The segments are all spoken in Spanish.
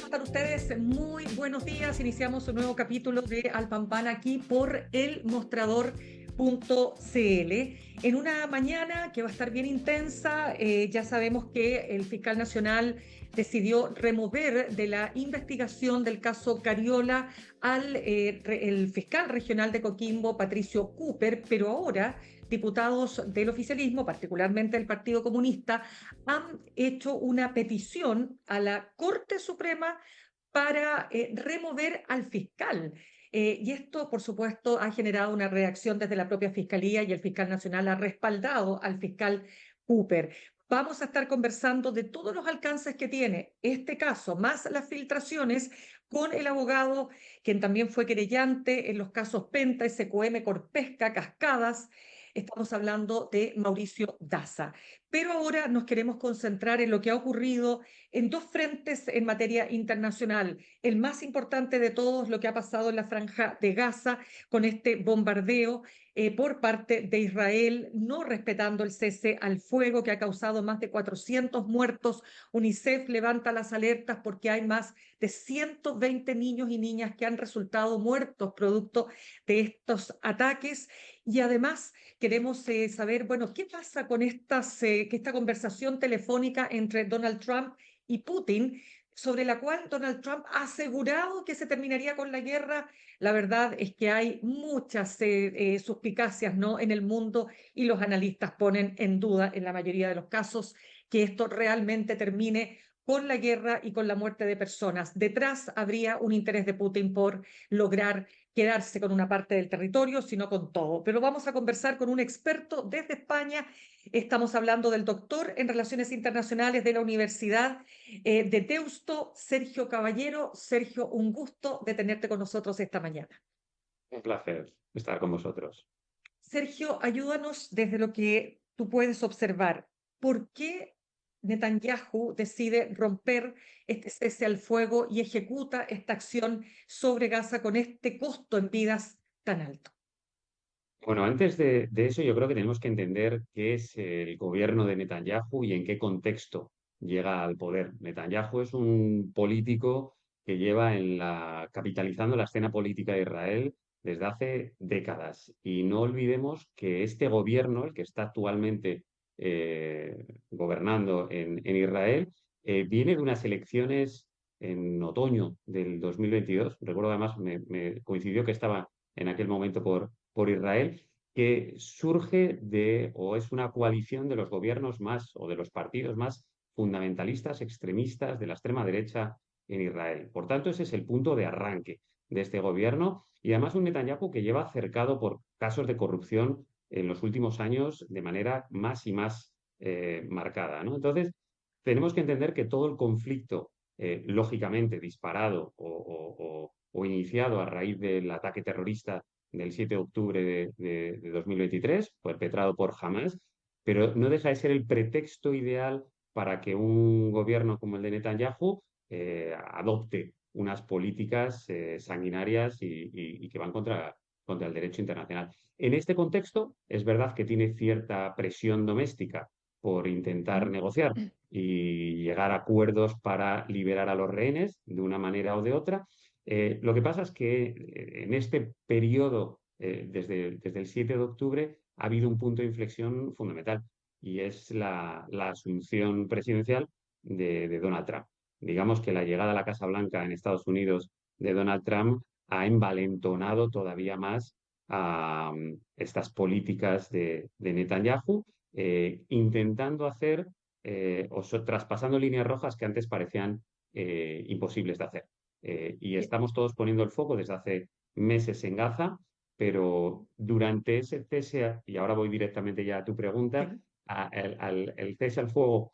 están ustedes? Muy buenos días. Iniciamos un nuevo capítulo de Al Pan Pan aquí por elmostrador.cl. En una mañana que va a estar bien intensa, ya sabemos que el fiscal nacional decidió remover de la investigación del caso Cariola el fiscal regional de Coquimbo, Patricio Cooper, pero ahora diputados del oficialismo, particularmente del Partido Comunista, han hecho una petición a la Corte Suprema para remover al fiscal. Y esto, por supuesto, ha generado una reacción desde la propia Fiscalía y el fiscal nacional ha respaldado al fiscal Cooper. Vamos a estar conversando de todos los alcances que tiene este caso, más las filtraciones, con el abogado, quien también fue querellante en los casos Penta, SQM, Corpesca, Cascadas. Estamos hablando de Mauricio Daza. Pero ahora nos queremos concentrar en lo que ha ocurrido en dos frentes en materia internacional. El más importante de todos, lo que ha pasado en la Franja de Gaza con este bombardeo por parte de Israel, no respetando el cese al fuego que ha causado más de 400 muertos. UNICEF levanta las alertas porque hay más de 120 niños y niñas que han resultado muertos producto de estos ataques. Y además queremos saber, bueno, ¿qué pasa con que esta conversación telefónica entre Donald Trump y Putin, sobre la cual Donald Trump ha asegurado que se terminaría con la guerra? La verdad es que hay muchas suspicacias, ¿no?, en el mundo, y los analistas ponen en duda, en la mayoría de los casos, que esto realmente termine con la guerra y con la muerte de personas. Detrás habría un interés de Putin por lograr quedarse con una parte del territorio, sino con todo. Pero vamos a conversar con un experto desde España. Estamos hablando del doctor en Relaciones Internacionales de la Universidad de Deusto, Sergio Caballero. Sergio, un gusto de tenerte con nosotros esta mañana. Un placer estar con vosotros. Sergio, ayúdanos desde lo que tú puedes observar. ¿Por qué Netanyahu decide romper este cese al fuego y ejecuta esta acción sobre Gaza con este costo en vidas tan alto? Bueno, antes de eso, yo creo que tenemos que entender qué es el gobierno de Netanyahu y en qué contexto llega al poder. Netanyahu es un político que lleva capitalizando la escena política de Israel desde hace décadas. Y no olvidemos que este gobierno, el que está actualmente gobernando en Israel, viene de unas elecciones en otoño del 2022. Recuerdo además, me coincidió que estaba en aquel momento por Israel, que surge o es una coalición de los gobiernos más o de los partidos más fundamentalistas, extremistas de la extrema derecha en Israel. Por tanto, ese es el punto de arranque de este gobierno y además un Netanyahu que lleva cercado por casos de corrupción en los últimos años de manera más y más marcada, ¿no? Entonces, tenemos que entender que todo el conflicto, lógicamente disparado o iniciado a raíz del ataque terrorista del 7 de octubre de 2023, perpetrado por Hamas, pero no deja de ser el pretexto ideal para que un gobierno como el de Netanyahu adopte unas políticas sanguinarias y que van contra el derecho internacional. En este contexto, es verdad que tiene cierta presión doméstica por intentar negociar y llegar a acuerdos para liberar a los rehenes de una manera o de otra. Lo que pasa es que en este periodo, desde el 7 de octubre, ha habido un punto de inflexión fundamental y es la asunción presidencial de Donald Trump. Digamos que la llegada a la Casa Blanca en Estados Unidos de Donald Trump ha envalentonado todavía más a estas políticas de Netanyahu, intentando hacer traspasando líneas rojas que antes parecían imposibles de hacer. Y estamos todos poniendo el foco desde hace meses en Gaza, pero durante ese cese, y ahora voy directamente ya a tu pregunta, Sí. el cese al fuego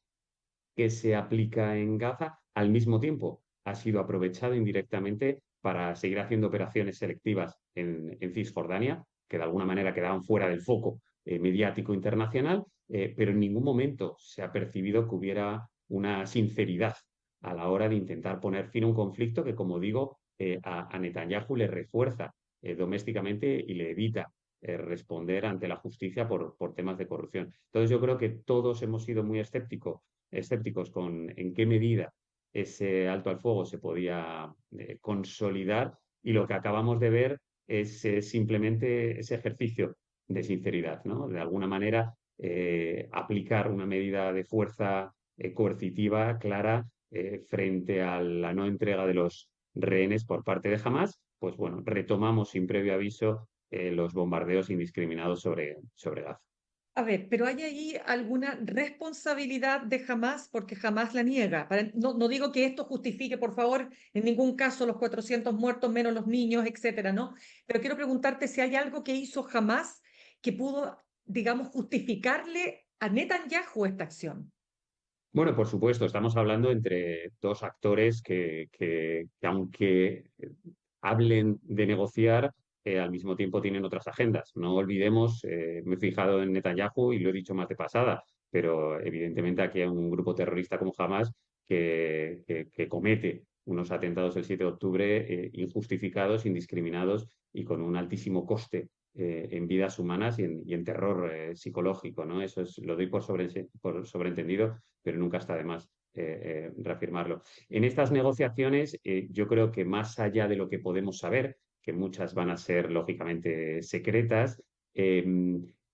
que se aplica en Gaza, al mismo tiempo ha sido aprovechado indirectamente para seguir haciendo operaciones selectivas en Cisjordania, que de alguna manera quedaban fuera del foco mediático internacional, pero en ningún momento se ha percibido que hubiera una sinceridad a la hora de intentar poner fin a un conflicto que, como digo, a Netanyahu le refuerza domésticamente y le evita responder ante la justicia por temas de corrupción. Entonces yo creo que todos hemos sido muy escépticos con en qué medida ese alto al fuego se podía consolidar y lo que acabamos de ver es simplemente ese ejercicio de sinceridad, ¿no? De alguna manera aplicar una medida de fuerza coercitiva clara frente a la no entrega de los rehenes por parte de Hamas, pues bueno, retomamos sin previo aviso los bombardeos indiscriminados sobre Gaza. A ver, pero ¿hay ahí alguna responsabilidad de Hamas? Porque Hamas la niega. No digo que esto justifique, por favor, en ningún caso los 400 muertos, menos los niños, etcétera, ¿no? Pero quiero preguntarte si hay algo que hizo Hamas que pudo, digamos, justificarle a Netanyahu esta acción. Bueno, por supuesto, estamos hablando entre dos actores que aunque hablen de negociar, al mismo tiempo tienen otras agendas. No olvidemos, me he fijado en Netanyahu y lo he dicho más de pasada, pero evidentemente aquí hay un grupo terrorista como Hamas que comete unos atentados el 7 de octubre injustificados, indiscriminados y con un altísimo coste en vidas humanas y en terror psicológico, ¿no? Eso lo doy por sobreentendido, pero nunca está de más reafirmarlo. En estas negociaciones, yo creo que más allá de lo que podemos saber, que muchas van a ser lógicamente secretas, eh,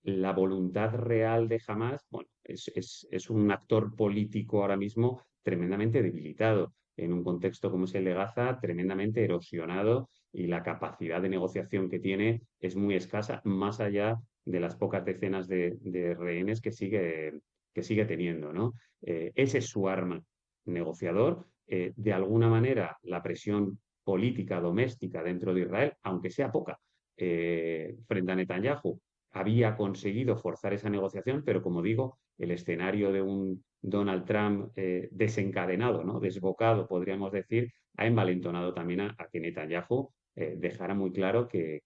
la voluntad real de Hamas, bueno, es un actor político ahora mismo tremendamente debilitado, en un contexto como es el de Gaza, tremendamente erosionado y la capacidad de negociación que tiene es muy escasa, más allá de las pocas decenas de rehenes que sigue teniendo, ¿no? Ese es su arma negociador. De alguna manera, la presión política doméstica dentro de Israel, aunque sea poca, frente a Netanyahu, había conseguido forzar esa negociación, pero como digo, el escenario de un Donald Trump desencadenado, ¿no? Desbocado, podríamos decir, ha envalentonado también a que Netanyahu dejara muy claro que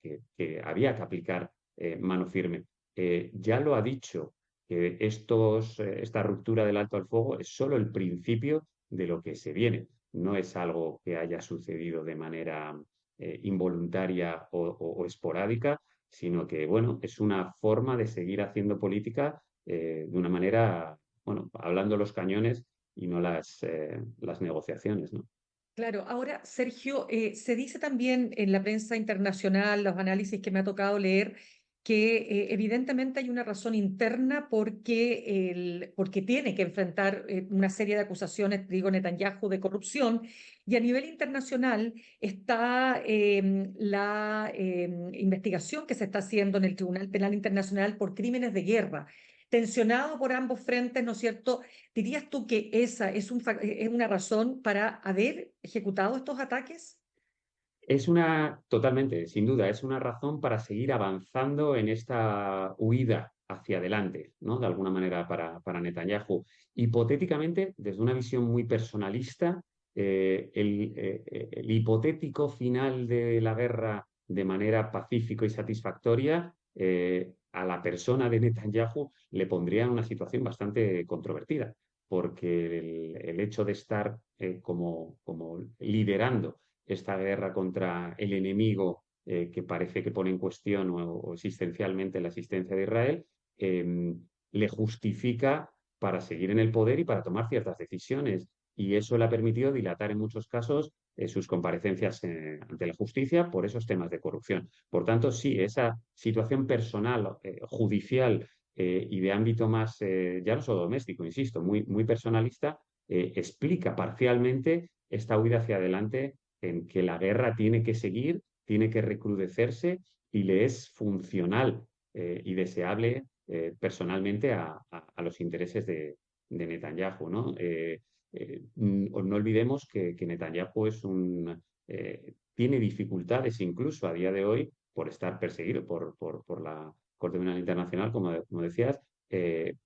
había que aplicar mano firme. Ya lo ha dicho que esta ruptura del alto al fuego es solo el principio de lo que se viene. No es algo que haya sucedido de manera involuntaria o esporádica, sino que, bueno, es una forma de seguir haciendo política de una manera, bueno, hablando los cañones y no las negociaciones, ¿no? Claro, ahora, Sergio, se dice también en la prensa internacional, los análisis que me ha tocado leer, que evidentemente hay una razón interna porque tiene que enfrentar una serie de acusaciones, digo, Netanyahu, de corrupción, y a nivel internacional está la investigación que se está haciendo en el Tribunal Penal Internacional por crímenes de guerra, tensionado por ambos frentes, ¿no es cierto? ¿Dirías tú que esa es una razón para haber ejecutado estos ataques? Totalmente, sin duda, es una razón para seguir avanzando en esta huida hacia adelante, ¿no? De alguna manera para Netanyahu. Hipotéticamente, desde una visión muy personalista, el hipotético final de la guerra de manera pacífica y satisfactoria, a la persona de Netanyahu le pondría en una situación bastante controvertida, porque el hecho de estar como liderando esta guerra contra el enemigo que parece que pone en cuestión o existencialmente la existencia de Israel, le justifica para seguir en el poder y para tomar ciertas decisiones. Y eso le ha permitido dilatar en muchos casos sus comparecencias ante la justicia por esos temas de corrupción. Por tanto, sí, esa situación personal, judicial y de ámbito más, ya no solo doméstico, insisto, muy personalista, explica parcialmente esta huida hacia adelante en que la guerra tiene que seguir, tiene que recrudecerse y le es funcional y deseable personalmente a los intereses de Netanyahu, ¿no? No olvidemos que Netanyahu tiene dificultades incluso a día de hoy por estar perseguido por la Corte Penal Internacional, como decías,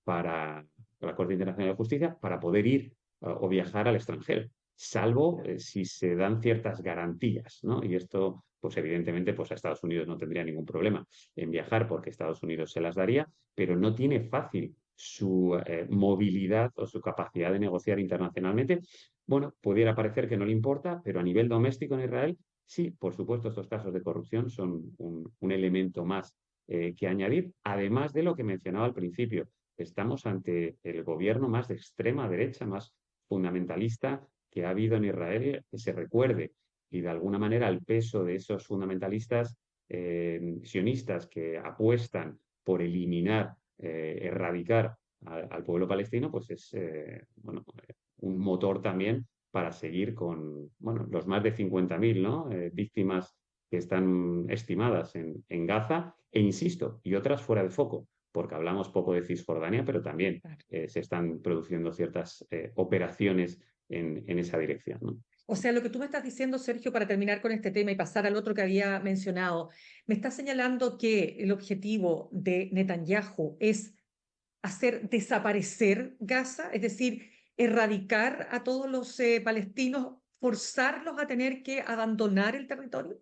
para la Corte Internacional de Justicia, para poder ir o viajar al extranjero, salvo si se dan ciertas garantías, ¿no? Y esto, pues evidentemente, pues a Estados Unidos no tendría ningún problema en viajar porque Estados Unidos se las daría, pero no tiene fácil su movilidad o su capacidad de negociar internacionalmente. Bueno, pudiera parecer que no le importa, pero a nivel doméstico en Israel, sí, por supuesto, estos casos de corrupción son un elemento más que añadir, además de lo que mencionaba al principio. Estamos ante el gobierno más de extrema derecha, más fundamentalista que ha habido en Israel que se recuerde y de alguna manera el peso de esos fundamentalistas sionistas que apuestan por eliminar, erradicar al pueblo palestino, pues es bueno, un motor también para seguir con bueno, los más de 50.000, ¿no? Víctimas que están estimadas en Gaza, e insisto, y otras fuera de foco, porque hablamos poco de Cisjordania, pero también se están produciendo ciertas operaciones en esa dirección, ¿no? O sea, lo que tú me estás diciendo, Sergio, para terminar con este tema y pasar al otro que había mencionado, me estás señalando que el objetivo de Netanyahu es hacer desaparecer Gaza, es decir, erradicar a todos los palestinos, forzarlos a tener que abandonar el territorio.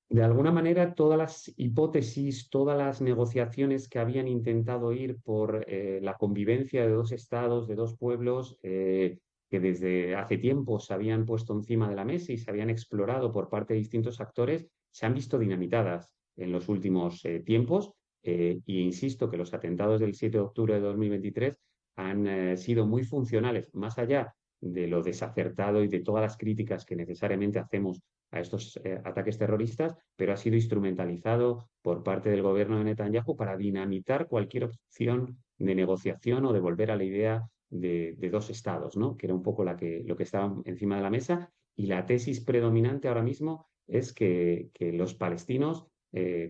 De alguna manera, todas las hipótesis, todas las negociaciones que habían intentado ir por la convivencia de dos estados, de dos pueblos, que desde hace tiempo se habían puesto encima de la mesa y se habían explorado por parte de distintos actores, se han visto dinamitadas en los últimos tiempos. Y insisto que los atentados del 7 de octubre de 2023 han sido muy funcionales, más allá de lo desacertado y de todas las críticas que necesariamente hacemos a estos ataques terroristas, pero ha sido instrumentalizado por parte del gobierno de Netanyahu para dinamitar cualquier opción de negociación o de volver a la idea de dos estados, ¿no? Que era un poco lo que estaba encima de la mesa. Y la tesis predominante ahora mismo es que los palestinos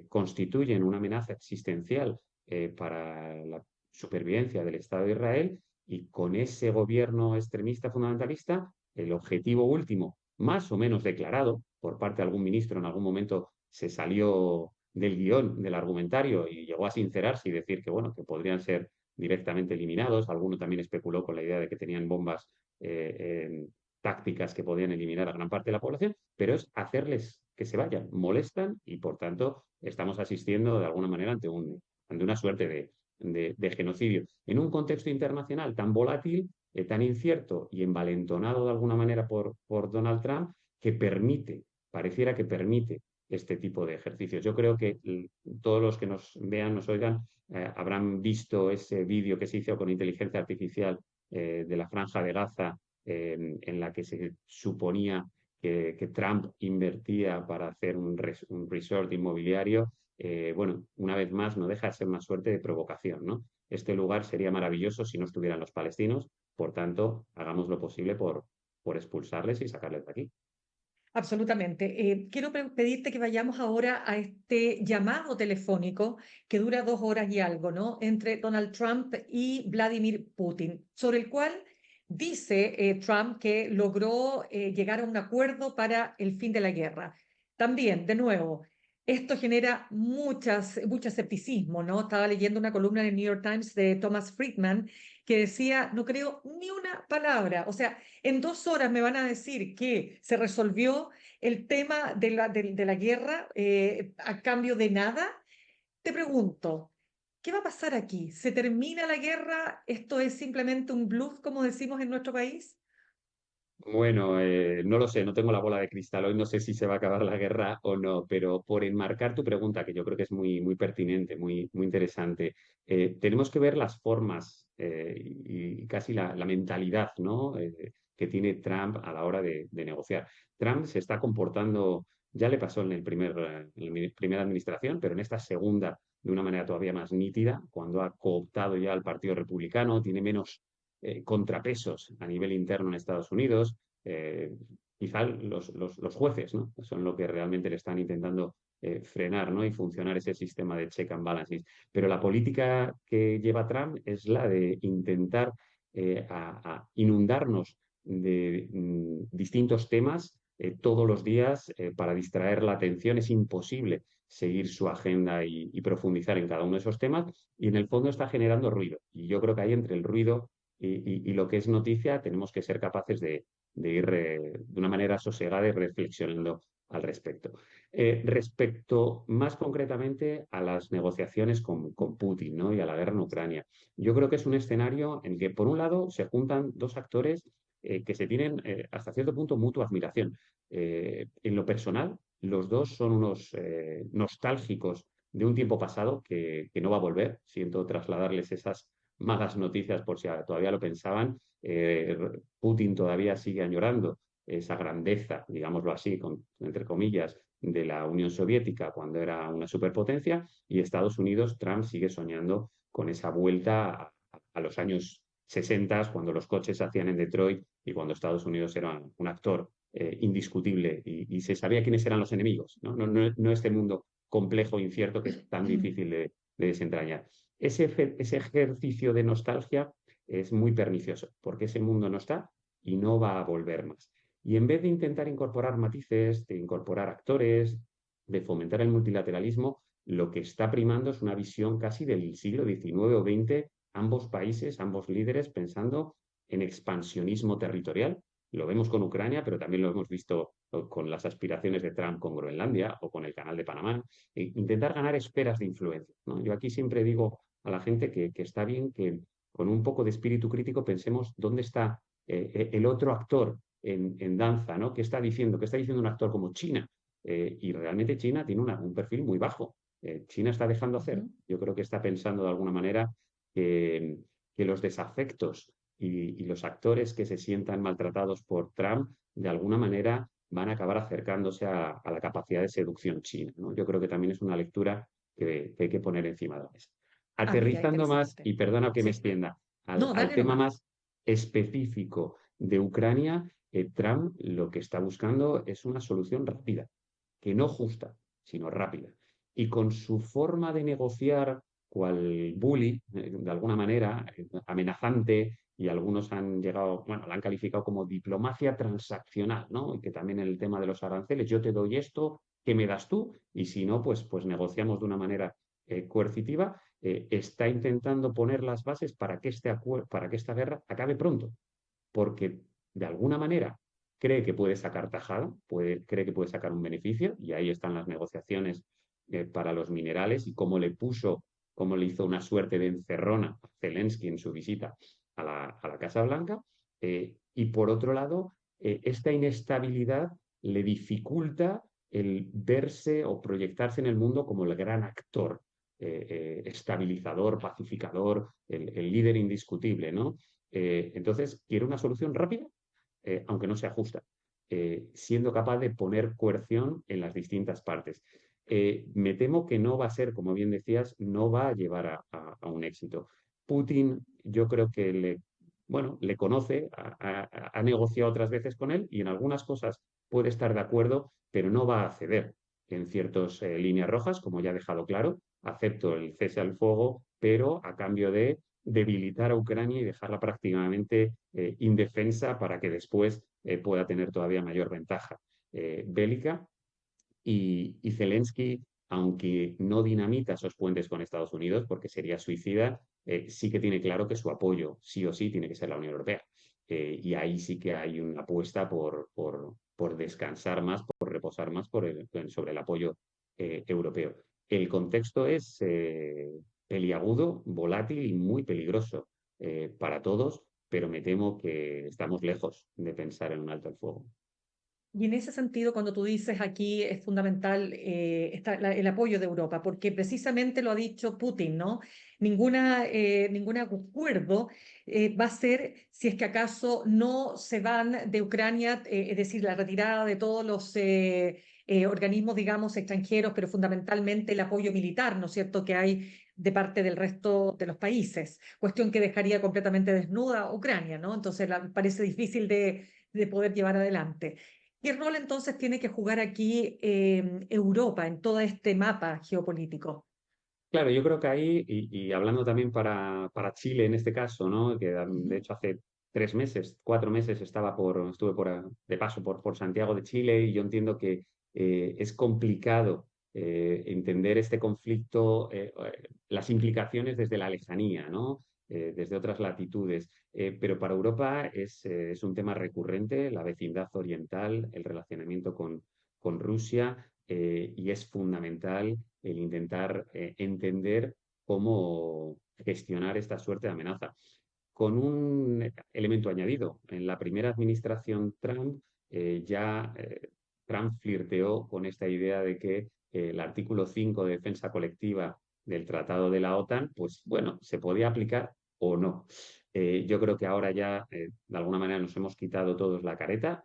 constituyen una amenaza existencial para la supervivencia del Estado de Israel, y con ese gobierno extremista fundamentalista, el objetivo último, más o menos declarado por parte de algún ministro, en algún momento se salió del guión, del argumentario, y llegó a sincerarse y decir que, bueno, que podrían ser directamente eliminados. Alguno también especuló con la idea de que tenían bombas tácticas que podían eliminar a gran parte de la población, pero es hacerles que se vayan, molestan, y por tanto estamos asistiendo de alguna manera ante una suerte de genocidio. En un contexto internacional tan volátil, tan incierto y envalentonado de alguna manera por Donald Trump, que permite, pareciera que permite este tipo de ejercicios. Yo creo que todos los que nos vean, nos oigan, habrán visto ese vídeo que se hizo con inteligencia artificial de la Franja de Gaza, en la que se suponía que Trump invertía para hacer un resort inmobiliario. Bueno, una vez más, no deja de ser una suerte de provocación, ¿no? Este lugar sería maravilloso si no estuvieran los palestinos, por tanto, hagamos lo posible por expulsarles y sacarles de aquí. Absolutamente. Quiero pedirte que vayamos ahora a este llamado telefónico que dura 2 horas y algo, ¿no? Entre Donald Trump y Vladimir Putin, sobre el cual dice Trump que logró llegar a un acuerdo para el fin de la guerra. También, de nuevo, esto genera mucho escepticismo, ¿no? Estaba leyendo una columna en el New York Times de Thomas Friedman que decía, no creo ni una palabra, o sea, en 2 horas me van a decir que se resolvió el tema de la guerra a cambio de nada. Te pregunto, ¿qué va a pasar aquí? ¿Se termina la guerra? ¿Esto es simplemente un bluff, como decimos en nuestro país? Bueno, no lo sé, no tengo la bola de cristal hoy, no sé si se va a acabar la guerra o no, pero por enmarcar tu pregunta, que yo creo que es muy, muy pertinente, muy, muy interesante, tenemos que ver las formas y casi la mentalidad, ¿no? Que tiene Trump a la hora de negociar. Trump se está comportando, ya le pasó en la primera administración, pero en esta segunda de una manera todavía más nítida, cuando ha cooptado ya al Partido Republicano, tiene menos contrapesos a nivel interno en Estados Unidos. Eh, Quizá los jueces, ¿no? Son lo que realmente le están intentando frenar, ¿no? Y funcionar ese sistema de check and balances. Pero la política que lleva Trump es la de intentar a inundarnos de distintos temas todos los días para distraer la atención. Es imposible seguir su agenda y profundizar en cada uno de esos temas, y en el fondo está generando ruido. Y yo creo que ahí, entre el ruido y lo que es noticia, tenemos que ser capaces de ir de una manera sosegada y reflexionando al respecto. Respecto más concretamente a las negociaciones con Putin, ¿no? Y a la guerra en Ucrania, yo creo que es un escenario en el que, por un lado, se juntan dos actores que se tienen hasta cierto punto mutua admiración. En lo personal, los dos son unos nostálgicos de un tiempo pasado que no va a volver. Siento trasladarles esas malas noticias por si todavía lo pensaban. Putin todavía sigue añorando esa grandeza, digámoslo así, entre comillas, de la Unión Soviética cuando era una superpotencia, y Estados Unidos, Trump sigue soñando con esa vuelta a los años 60, cuando los coches se hacían en Detroit y cuando Estados Unidos era un actor indiscutible y se sabía quiénes eran los enemigos, ¿no? No este mundo complejo e incierto que es tan difícil de desentrañar. Ese ejercicio de nostalgia es muy pernicioso, porque ese mundo no está y no va a volver más. Y en vez de intentar incorporar matices, de incorporar actores, de fomentar el multilateralismo, lo que está primando es una visión casi del siglo XIX o XX, ambos países, ambos líderes pensando en expansionismo territorial. Lo vemos con Ucrania, pero también lo hemos visto con las aspiraciones de Trump con Groenlandia o con el Canal de Panamá. Intentar ganar esferas de influencia, ¿no? Yo aquí siempre digo a la gente que está bien que con un poco de espíritu crítico pensemos dónde está el otro actor en danza, ¿no? ¿Qué está diciendo? ¿Qué está diciendo un actor como China? Y realmente China tiene un perfil muy bajo. China está dejando hacer. Ujú. Yo creo que está pensando de alguna manera que, que los desafectos y los actores que se sientan maltratados por Trump, de alguna manera van a acabar acercándose a la capacidad de seducción china, ¿no? Yo creo que también es una lectura que hay que poner encima de la mesa. Ah, mira, Aterrizando más, interesante. y perdona que me Sí. extienda, No, al dale tema nomás. más específico de Ucrania, Trump lo que está buscando es una solución rápida, que no justa, sino rápida. Y con su forma de negociar, cual bully, de alguna manera, amenazante, y algunos han llegado, bueno, la han calificado como diplomacia transaccional, ¿no? Y que también en el tema de los aranceles, yo te doy esto, ¿qué me das tú? Y si no, pues negociamos de una manera coercitiva. Está intentando poner las bases para que, para que esta guerra acabe pronto, porque de alguna manera cree que puede sacar tajada, cree que puede sacar un beneficio, y ahí están las negociaciones para los minerales y cómo le hizo una suerte de encerrona a Zelensky en su visita a la Casa Blanca. Y por otro lado, esta inestabilidad le dificulta el verse o proyectarse en el mundo como el gran actor, estabilizador, pacificador, el líder indiscutible, ¿no? Entonces, quiere una solución rápida, aunque no sea justa, siendo capaz de poner coerción en las distintas partes. Me temo que no va a ser, como bien decías, no va a llevar a un éxito. Putin, yo creo que bueno, le conoce, ha negociado otras veces con él y en algunas cosas puede estar de acuerdo, pero no va a ceder en ciertas líneas rojas, como ya ha dejado claro. Acepto el cese al fuego, pero a cambio de debilitar a Ucrania y dejarla prácticamente indefensa para que después pueda tener todavía mayor ventaja bélica. Y Zelensky, aunque no dinamita esos puentes con Estados Unidos, porque sería suicida, sí que tiene claro que su apoyo, sí o sí, tiene que ser la Unión Europea. Y ahí sí que hay una apuesta por descansar más, por reposar más sobre el apoyo europeo. El contexto es peliagudo, volátil y muy peligroso para todos, pero me temo que estamos lejos de pensar en un alto el fuego. Y en ese sentido, cuando tú dices aquí es fundamental el apoyo de Europa, porque precisamente lo ha dicho Putin, ¿no? Ningún acuerdo va a ser si es que acaso no se van de Ucrania, es decir, la retirada de todos los organismos, digamos, extranjeros, pero fundamentalmente el apoyo militar, ¿no es cierto?, que hay de parte del resto de los países, cuestión que dejaría completamente desnuda a Ucrania, ¿no? Entonces parece difícil de poder llevar adelante. ¿Qué rol entonces tiene que jugar aquí Europa en todo este mapa geopolítico? Claro, yo creo que ahí, y hablando también para Chile en este caso, ¿no? Que de Ujú. hecho hace 3 meses, 4 meses estuve de paso por Santiago de Chile, y yo entiendo que es complicado entender este conflicto, las implicaciones desde la lejanía, ¿no? Desde otras latitudes. Pero para Europa es un tema recurrente, la vecindad oriental, el relacionamiento con Rusia, y es fundamental el intentar entender cómo gestionar esta suerte de amenaza. Con un elemento añadido, en la primera administración Trump ya Trump flirteó con esta idea de que el artículo 5 de defensa colectiva del Tratado de la OTAN, pues bueno, se podía aplicar o no. Yo creo que ahora ya, de alguna manera, nos hemos quitado todos la careta.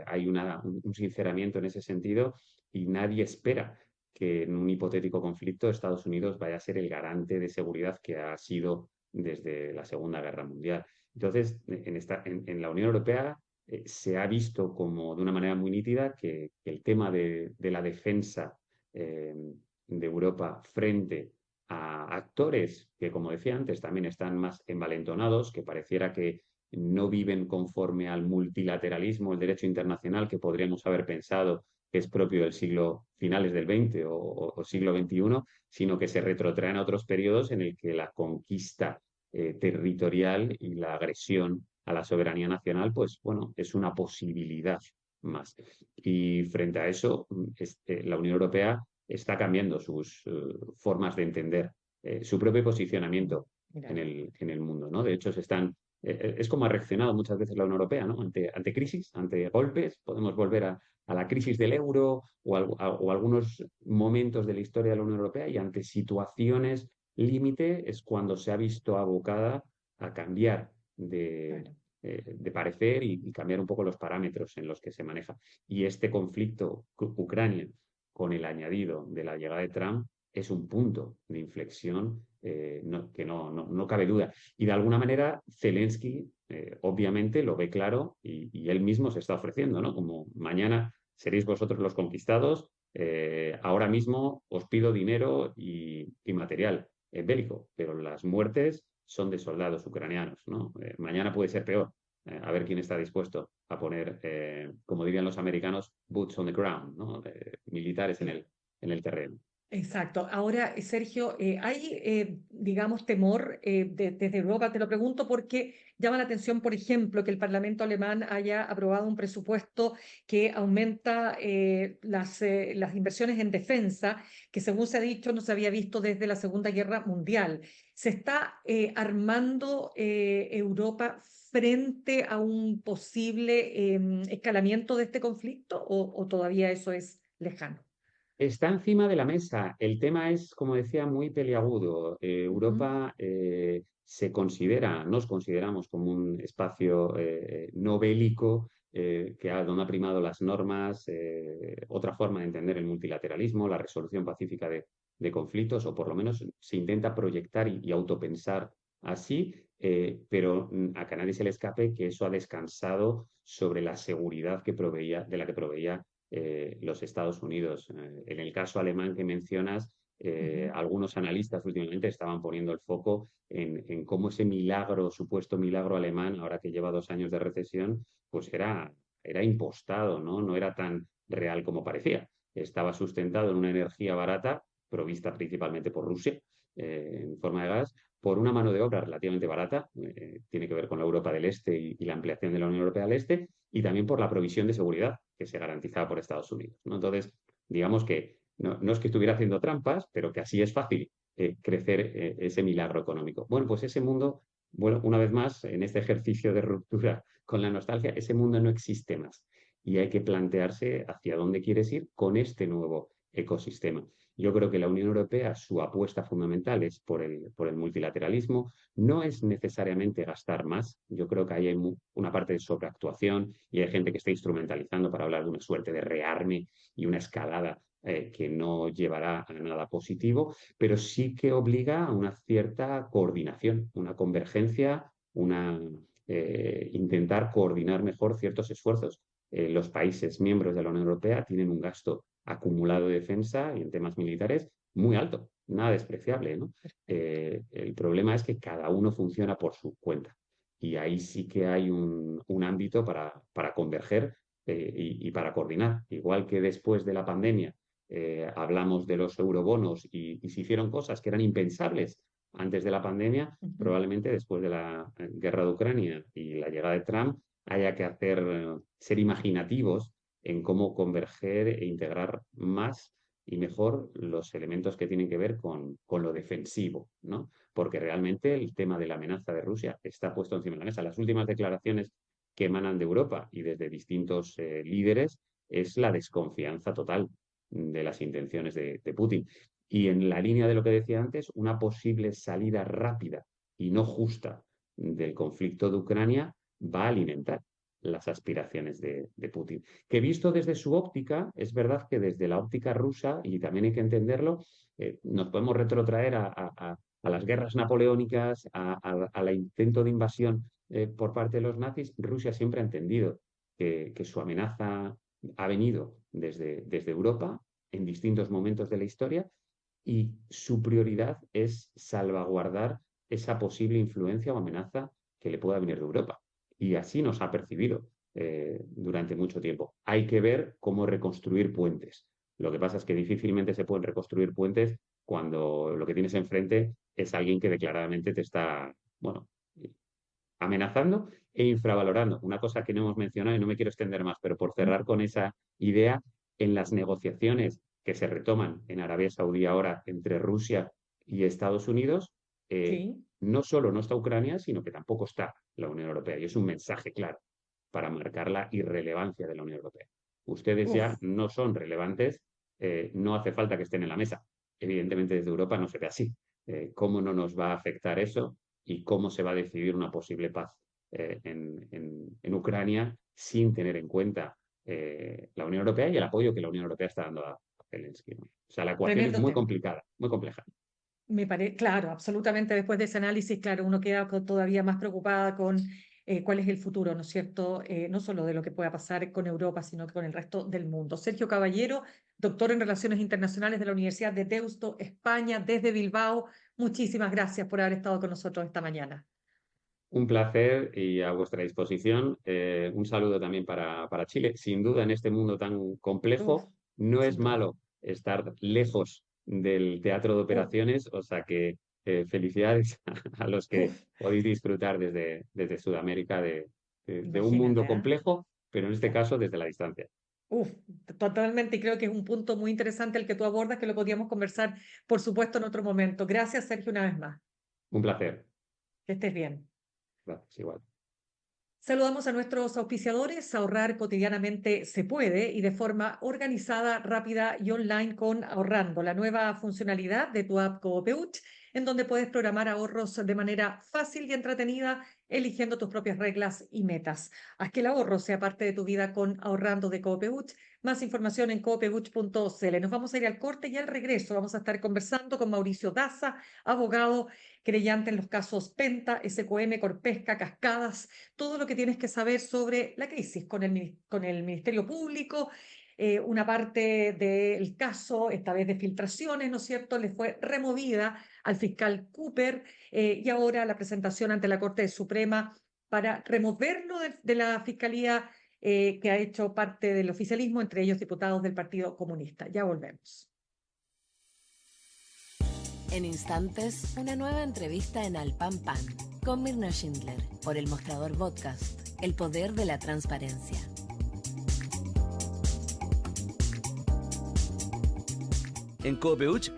Hay un sinceramiento en ese sentido y nadie espera que en un hipotético conflicto Estados Unidos vaya a ser el garante de seguridad que ha sido desde la Segunda Guerra Mundial. Entonces, en la Unión Europea se ha visto como de una manera muy nítida que el tema de la defensa eh, de Europa frente a actores que, como decía antes, también están más envalentonados, que pareciera que no viven conforme al multilateralismo, el derecho internacional que podríamos haber pensado que es propio del siglo finales del XX o siglo XXI, sino que se retrotraen a otros periodos en el que la conquista territorial y la agresión a la soberanía nacional, pues bueno, es una posibilidad más. Y frente a eso, la Unión Europea está cambiando sus formas de entender su propio posicionamiento Mira, en el mundo, ¿no? De hecho, es como ha reaccionado muchas veces la Unión Europea, ¿no? Ante crisis, ante golpes, podemos volver a la crisis del euro o algunos momentos de la historia de la Unión Europea y ante situaciones límite es cuando se ha visto abocada a cambiar claro. de parecer y cambiar un poco los parámetros en los que se maneja. Y este conflicto Ucrania con el añadido de la llegada de Trump es un punto de inflexión que no cabe duda. Y de alguna manera Zelensky obviamente lo ve claro y él mismo se está ofreciendo, ¿no? Como mañana seréis vosotros los conquistados, ahora mismo os pido dinero y material bélico, pero las muertes son de soldados ucranianos, ¿no? Mañana puede ser peor. A ver quién está dispuesto a poner, como dirían los americanos, boots on the ground, ¿no? Militares en el terreno. Exacto. Ahora, Sergio, hay, digamos, temor desde Europa, te lo pregunto porque llama la atención, por ejemplo, que el Parlamento alemán haya aprobado un presupuesto que aumenta las inversiones en defensa, que según se ha dicho no se había visto desde la Segunda Guerra Mundial. ¿Se está armando Europa frente a un posible escalamiento de este conflicto o todavía eso es lejano? Está encima de la mesa. El tema es, como decía, muy peliagudo. Ujú. Europa nos consideramos como un espacio no bélico, donde ha primado las normas, otra forma de entender el multilateralismo, la resolución pacífica de conflictos, o por lo menos se intenta proyectar y autopensar así, pero a que nadie se le escape que eso ha descansado sobre la seguridad de la que proveía los Estados Unidos. En el caso alemán que mencionas, Ujú. algunos analistas últimamente estaban poniendo el foco en cómo ese milagro, supuesto milagro alemán, ahora que lleva 2 años de recesión, pues era impostado, ¿no? No era tan real como parecía. Estaba sustentado en una energía barata, provista principalmente por Rusia, en forma de gas, por una mano de obra relativamente barata, tiene que ver con la Europa del Este y la ampliación de la Unión Europea al Este, y también por la provisión de seguridad que se garantizaba por Estados Unidos, ¿no? Entonces, digamos que no es que estuviera haciendo trampas, pero que así es fácil crecer ese milagro económico. Bueno, pues ese mundo, bueno, una vez más, en este ejercicio de ruptura con la nostalgia, ese mundo no existe más y hay que plantearse hacia dónde quieres ir con este nuevo ecosistema. Yo creo que la Unión Europea, su apuesta fundamental es por el multilateralismo, no es necesariamente gastar más. Yo creo que ahí hay una parte de sobreactuación y hay gente que está instrumentalizando para hablar de una suerte de rearme y una escalada que no llevará a nada positivo, pero sí que obliga a una cierta coordinación, una convergencia, intentar coordinar mejor ciertos esfuerzos. Los países miembros de la Unión Europea tienen un gasto acumulado de defensa y en temas militares muy alto, nada despreciable, ¿no? El problema es que cada uno funciona por su cuenta. Y ahí sí que hay un ámbito para converger y para coordinar. Igual que después de la pandemia hablamos de los eurobonos y se hicieron cosas que eran impensables antes de la pandemia, Ujú. probablemente después de la guerra de Ucrania y la llegada de Trump haya que ser imaginativos en cómo converger e integrar más y mejor los elementos que tienen que ver con lo defensivo, ¿no? Porque realmente el tema de la amenaza de Rusia está puesto encima de la mesa. Las últimas declaraciones que emanan de Europa y desde distintos líderes es la desconfianza total de las intenciones de Putin. Y en la línea de lo que decía antes, una posible salida rápida y no justa del conflicto de Ucrania va a alimentar las aspiraciones de Putin. Que visto desde su óptica, es verdad que desde la óptica rusa, y también hay que entenderlo, nos podemos retrotraer a las guerras napoleónicas, al intento de invasión por parte de los nazis. Rusia siempre ha entendido que su amenaza ha venido desde Europa en distintos momentos de la historia y su prioridad es salvaguardar esa posible influencia o amenaza que le pueda venir de Europa. Y así nos ha percibido durante mucho tiempo. Hay que ver cómo reconstruir puentes. Lo que pasa es que difícilmente se pueden reconstruir puentes cuando lo que tienes enfrente es alguien que declaradamente te está, bueno, amenazando e infravalorando. Una cosa que no hemos mencionado y no me quiero extender más, pero por cerrar con esa idea, en las negociaciones que se retoman en Arabia Saudí ahora entre Rusia y Estados Unidos, Sí. no solo no está Ucrania, sino que tampoco está la Unión Europea. Y es un mensaje claro para marcar la irrelevancia de la Unión Europea. Ustedes ya Uf. no son relevantes, no hace falta que estén en la mesa. Evidentemente desde Europa no se ve así. ¿Cómo no nos va a afectar eso y cómo se va a decidir una posible paz en Ucrania sin tener en cuenta la Unión Europea y el apoyo que la Unión Europea está dando a Zelensky, ¿no? O sea, la ecuación es Tremendo muy tema. complicada, muy compleja. Me parece, claro, absolutamente después de ese análisis, claro, uno queda todavía más preocupada con cuál es el futuro, ¿no es cierto? No solo de lo que pueda pasar con Europa, sino que con el resto del mundo. Sergio Caballero, doctor en Relaciones Internacionales de la Universidad de Deusto, España, desde Bilbao. Muchísimas gracias por haber estado con nosotros esta mañana. Un placer y a vuestra disposición. Un saludo también para Chile. Sin duda, en este mundo tan Uf, complejo, no es sin duda. malo estar lejos del teatro de Uf, operaciones, o sea que felicidades a los que uf, podéis disfrutar desde Sudamérica de un imagínate, mundo ¿eh? complejo, pero en este Claro. caso desde la distancia. Uf, totalmente, y creo que es un punto muy interesante el que tú abordas, que lo podríamos conversar, por supuesto, en otro momento. Gracias, Sergio, una vez más. Un placer. Que estés bien. Gracias, igual. Saludamos a nuestros auspiciadores. Ahorrar cotidianamente se puede y de forma organizada, rápida y online con Ahorrando, la nueva funcionalidad de tu app Coopeuch, en donde puedes programar ahorros de manera fácil y entretenida, eligiendo tus propias reglas y metas. Haz que el ahorro sea parte de tu vida con Ahorrando de Coopeuch. Más información en coopeuch.cl. Nos vamos a ir al corte y al regreso vamos a estar conversando con Mauricio Daza, abogado querellante en los casos Penta, SQM, Corpesca, Cascadas, todo lo que tienes que saber sobre la crisis con el Ministerio Público. Una parte del caso, esta vez de filtraciones, ¿no es cierto?, le fue removida al fiscal Cooper y ahora la presentación ante la Corte Suprema para removerlo de la Fiscalía que ha hecho parte del oficialismo, entre ellos diputados del Partido Comunista. Ya volvemos. En instantes, una nueva entrevista en Al Pan Pan con Mirna Schindler por El Mostrador Podcast, el poder de la transparencia. En Coopeuch,